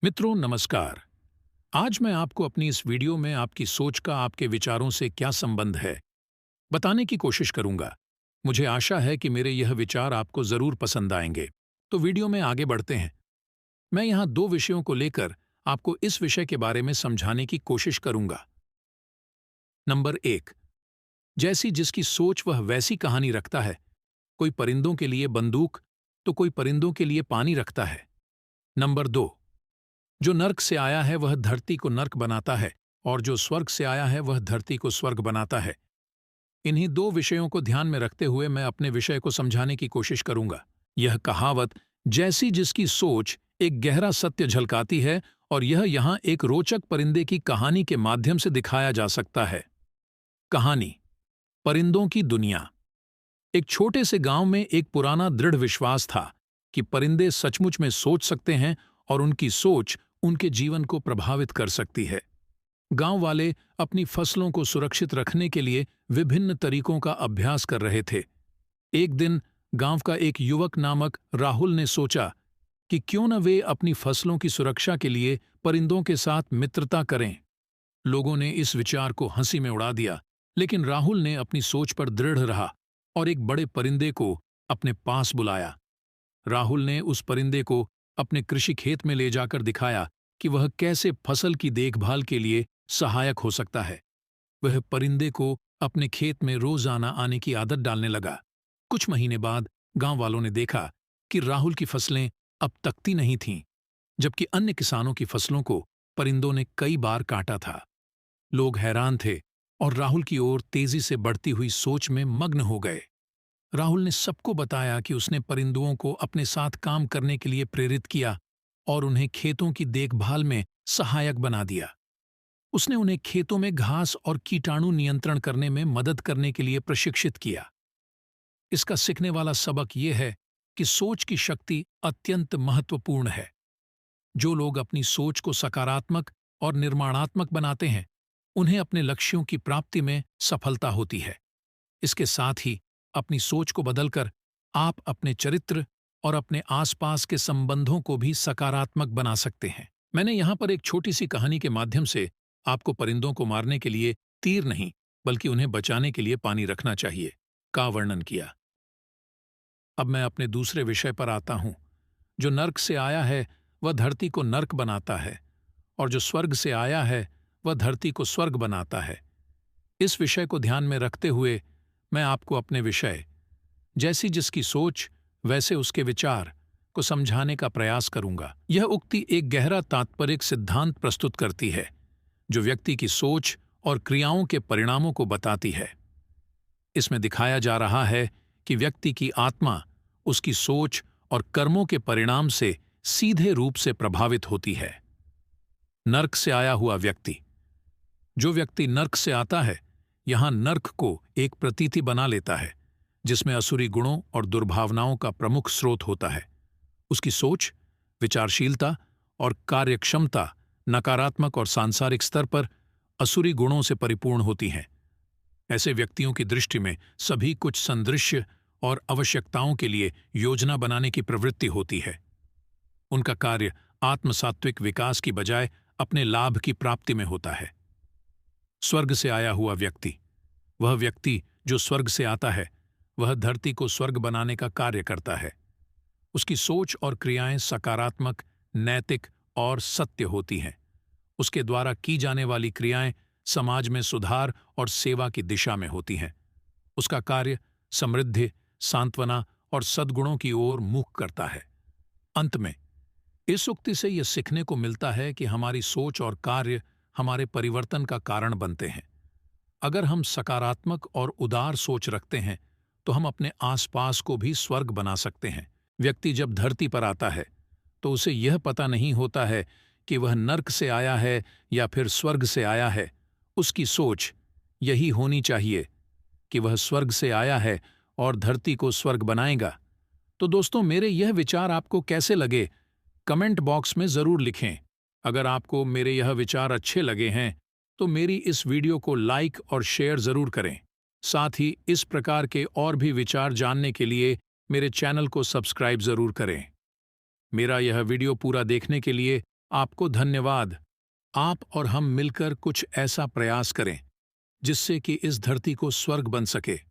मित्रों नमस्कार। आज मैं आपको अपनी इस वीडियो में आपकी सोच का आपके विचारों से क्या संबंध है बताने की कोशिश करूंगा। मुझे आशा है कि मेरे यह विचार आपको जरूर पसंद आएंगे। तो वीडियो में आगे बढ़ते हैं। मैं यहाँ दो विषयों को लेकर आपको इस विषय के बारे में समझाने की कोशिश करूंगा। नंबर एक, जैसी जिसकी सोच वह वैसी कहानी रखता है। कोई परिंदों के लिए बंदूक तो कोई परिंदों के लिए पानी रखता है। नंबर दो, जो नर्क से आया है वह धरती को नर्क बनाता है और जो स्वर्ग से आया है वह धरती को स्वर्ग बनाता है। इन्हीं दो विषयों को ध्यान में रखते हुए मैं अपने विषय को समझाने की कोशिश करूंगा। यह कहावत जैसी जिसकी सोच एक गहरा सत्य झलकाती है और यह यहाँ एक रोचक परिंदे की कहानी के माध्यम से दिखाया जा सकता है। कहानी, परिंदों की दुनिया। एक छोटे से गांव में एक पुराना दृढ़ विश्वास था कि परिंदे सचमुच में सोच सकते हैं और उनकी सोच उनके जीवन को प्रभावित कर सकती है। गांव वाले अपनी फसलों को सुरक्षित रखने के लिए विभिन्न तरीकों का अभ्यास कर रहे थे। एक दिन गांव का एक युवक नामक राहुल ने सोचा कि क्यों न वे अपनी फसलों की सुरक्षा के लिए परिंदों के साथ मित्रता करें। लोगों ने इस विचार को हंसी में उड़ा दिया, लेकिन राहुल ने अपनी सोच पर दृढ़ रहा और एक बड़े परिंदे को अपने पास बुलाया। राहुल ने उस परिंदे को अपने कृषि खेत में ले जाकर दिखाया कि वह कैसे फसल की देखभाल के लिए सहायक हो सकता है। वह परिंदे को अपने खेत में रोजाना आने की आदत डालने लगा। कुछ महीने बाद गांव वालों ने देखा कि राहुल की फसलें अब तकती नहीं थीं, जबकि अन्य किसानों की फसलों को परिंदों ने कई बार काटा था। लोग हैरान थे और राहुल की ओर तेजी से बढ़ती हुई सोच में मग्न हो गए। राहुल ने सबको बताया कि उसने परिंदुओं को अपने साथ काम करने के लिए प्रेरित किया और उन्हें खेतों की देखभाल में सहायक बना दिया। उसने उन्हें खेतों में घास और कीटाणु नियंत्रण करने में मदद करने के लिए प्रशिक्षित किया। इसका सीखने वाला सबक यह है कि सोच की शक्ति अत्यंत महत्वपूर्ण है। जो लोग अपनी सोच को सकारात्मक और निर्माणात्मक बनाते हैं, उन्हें अपने लक्ष्यों की प्राप्ति में सफलता होती है। इसके साथ ही अपनी सोच को बदलकर आप अपने चरित्र और अपने आसपास के संबंधों को भी सकारात्मक बना सकते हैं। मैंने यहाँ पर एक छोटी सी कहानी के माध्यम से आपको परिंदों को मारने के लिए तीर नहीं, बल्कि उन्हें बचाने के लिए पानी रखना चाहिए का वर्णन किया। अब मैं अपने दूसरे विषय पर आता हूँ। जो नर्क से आया है वह धरती को नर्क बनाता है और जो स्वर्ग से आया है वह धरती को स्वर्ग बनाता है। इस विषय को ध्यान में रखते हुए मैं आपको अपने विषय जैसी जिसकी सोच वैसे उसके विचार को समझाने का प्रयास करूंगा। यह उक्ति एक गहरा तात्पर्यिक सिद्धांत प्रस्तुत करती है जो व्यक्ति की सोच और क्रियाओं के परिणामों को बताती है। इसमें दिखाया जा रहा है कि व्यक्ति की आत्मा उसकी सोच और कर्मों के परिणाम से सीधे रूप से प्रभावित होती है। नर्क से आया हुआ व्यक्ति। जो व्यक्ति नर्क से आता है यहां नर्क को एक प्रतीति बना लेता है जिसमें असुरी गुणों और दुर्भावनाओं का प्रमुख स्रोत होता है। उसकी सोच, विचारशीलता और कार्यक्षमता नकारात्मक और सांसारिक स्तर पर असुरी गुणों से परिपूर्ण होती हैं। ऐसे व्यक्तियों की दृष्टि में सभी कुछ संदृश्य और आवश्यकताओं के लिए योजना बनाने की प्रवृत्ति होती है। उनका कार्य आत्मसात्विक विकास की बजाय अपने लाभ की प्राप्ति में होता है। स्वर्ग से आया हुआ व्यक्ति। वह व्यक्ति जो स्वर्ग से आता है वह धरती को स्वर्ग बनाने का कार्य करता है। उसकी सोच और क्रियाएं सकारात्मक, नैतिक और सत्य होती हैं। उसके द्वारा की जाने वाली क्रियाएं समाज में सुधार और सेवा की दिशा में होती हैं। उसका कार्य समृद्धि, सांत्वना और सद्गुणों की ओर मुख करता है। अंत में इस उक्ति से यह सीखने को मिलता है कि हमारी सोच और कार्य हमारे परिवर्तन का कारण बनते हैं। अगर हम सकारात्मक और उदार सोच रखते हैं तो हम अपने आसपास को भी स्वर्ग बना सकते हैं। व्यक्ति जब धरती पर आता है तो उसे यह पता नहीं होता है कि वह नर्क से आया है या फिर स्वर्ग से आया है। उसकी सोच यही होनी चाहिए कि वह स्वर्ग से आया है और धरती को स्वर्ग बनाएगा। तो दोस्तों, मेरे यह विचार आपको कैसे लगे कमेंट बॉक्स में जरूर लिखें। अगर आपको मेरे यह विचार अच्छे लगे हैं तो मेरी इस वीडियो को लाइक और शेयर जरूर करें। साथ ही इस प्रकार के और भी विचार जानने के लिए मेरे चैनल को सब्सक्राइब जरूर करें। मेरा यह वीडियो पूरा देखने के लिए आपको धन्यवाद। आप और हम मिलकर कुछ ऐसा प्रयास करें जिससे कि इस धरती को स्वर्ग बन सके।